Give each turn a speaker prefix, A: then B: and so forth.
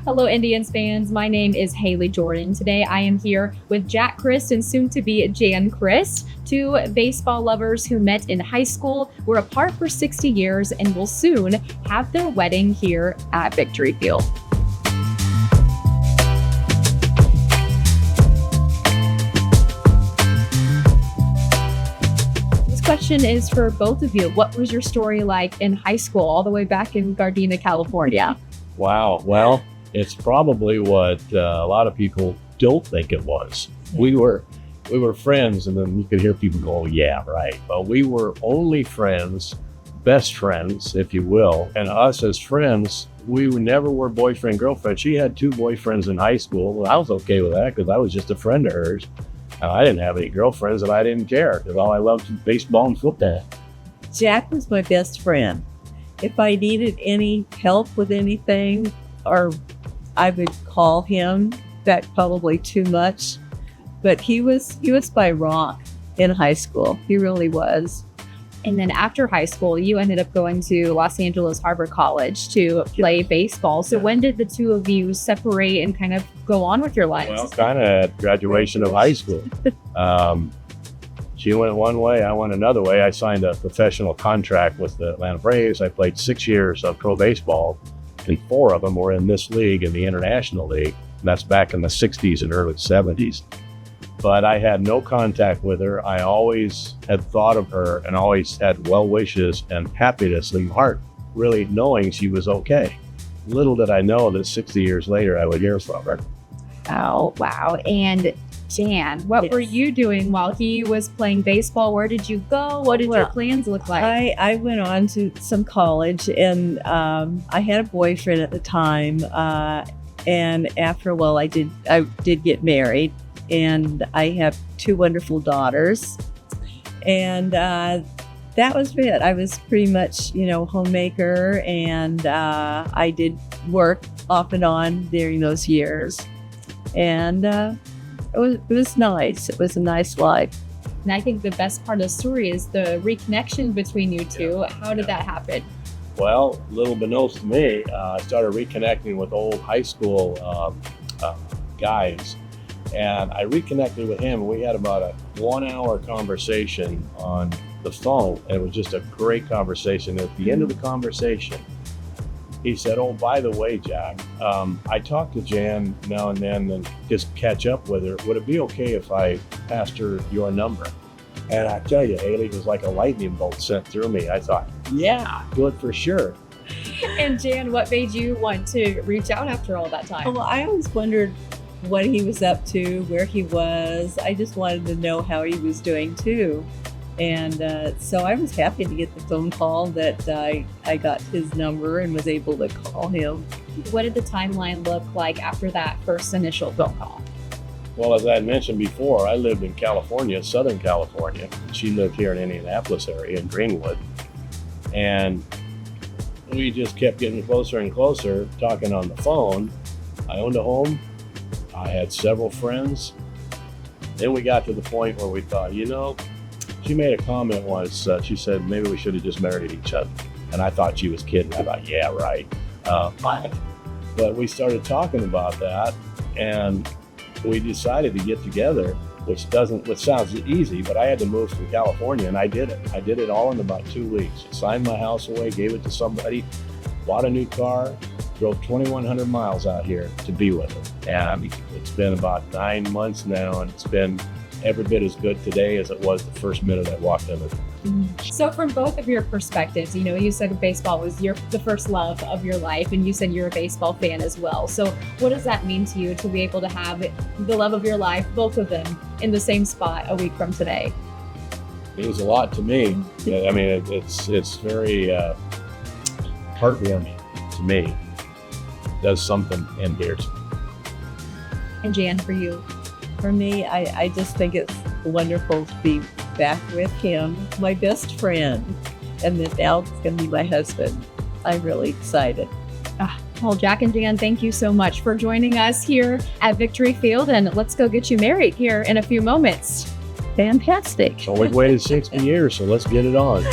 A: Hello, Indians fans. My name is Haley Jordan. Today I am here with Jack Crist and soon to be Jan Crist, two baseball lovers who met in high school, were apart for 60 years, and will soon have their wedding here at Victory Field. This question is for both of you. What was your story like in high school, all the way back in Gardena, California?
B: Wow. Well, it's probably what a lot of people don't think it was. We were friends, and then you could hear people go, yeah, right. But we were only friends, best friends, if you will. And us as friends, we never were boyfriend, girlfriend. She had two boyfriends in high school. Well, I was okay with that because I was just a friend of hers. I didn't have any girlfriends, and I didn't care because all I loved was baseball and football.
C: Jack was my best friend. If I needed any help with anything, or I would call him. That probably too much, but he was my rock in high school. He really was.
A: And then after high school, you ended up going to Los Angeles Harbor College to play baseball. So when did the two of you separate and kind of go on with your lives?
B: Well, kind of at graduation of high school. She went one way, I went another way. I signed a professional contract with the Atlanta Braves. I played 6 years of pro baseball, and 4 of them were in this league, in the International League. And that's back in the 60s and early 70s. But I had no contact with her. I always had thought of her and always had well wishes and happiness in my heart, really knowing she was okay. Little did I know that 60 years later I would hear from her.
A: Oh, wow. And Jan, what were you doing while he was playing baseball? Where did you go? What did your plans look like?
C: I went on to some college, and I had a boyfriend at the time. And after a while, I did get married, and I have 2 wonderful daughters. And that was it. I was pretty much, homemaker, and I did work off and on during those years. And it was nice. It was a nice life.
A: And I think the best part of the story is the reconnection between you two. How did that happen?
B: Well, little beknownst to me, I started reconnecting with old high school guys, and I reconnected with him. We had about a 1-hour conversation on the phone, and it was just a great conversation. At the end of the conversation, he said, "Oh, by the way, Jack, I talk to Jan now and then and just catch up with her. Would it be okay if I passed her your number?" And I tell you, Haley, it was like a lightning bolt sent through me. I thought, yeah, do it for sure.
A: And Jan, what made you want to reach out after all that time?
C: Well, I always wondered what he was up to, where he was. I just wanted to know how he was doing too. And so I was happy to get the phone call that I got his number and was able to call him.
A: What did the timeline look like after that first initial phone call?
B: Well, as I had mentioned before, I lived in California, Southern California. She lived here in Indianapolis area in Greenwood. And we just kept getting closer and closer, talking on the phone. I owned a home. I had several friends. Then we got to the point where we thought, she made a comment once. She said, maybe we should have just married each other. And I thought she was kidding. I thought, yeah, right. But we started talking about that, and we decided to get together, which sounds easy, but I had to move from California, and I did it. I did it all in about 2 weeks. Signed my house away, gave it to somebody, bought a new car, drove 2,100 miles out here to be with her. And it's been about 9 months now, and it's been every bit as good today as it was the first minute I walked in it.
A: So from both of your perspectives, you said baseball was the first love of your life, and you said you're a baseball fan as well. So what does that mean to you to be able to have the love of your life, both of them, in the same spot a week from today?
B: It means a lot to me. I mean, it's very heartwarming to me. It does something in here.
A: And Jan, for you?
C: For me, I just think it's wonderful to be back with him, my best friend, and that now it's going to be my husband. I'm really excited.
A: Well, Jack and Jan, thank you so much for joining us here at Victory Field, and let's go get you married here in a few moments.
C: Fantastic.
B: So we've waited 60 years, so let's get it on.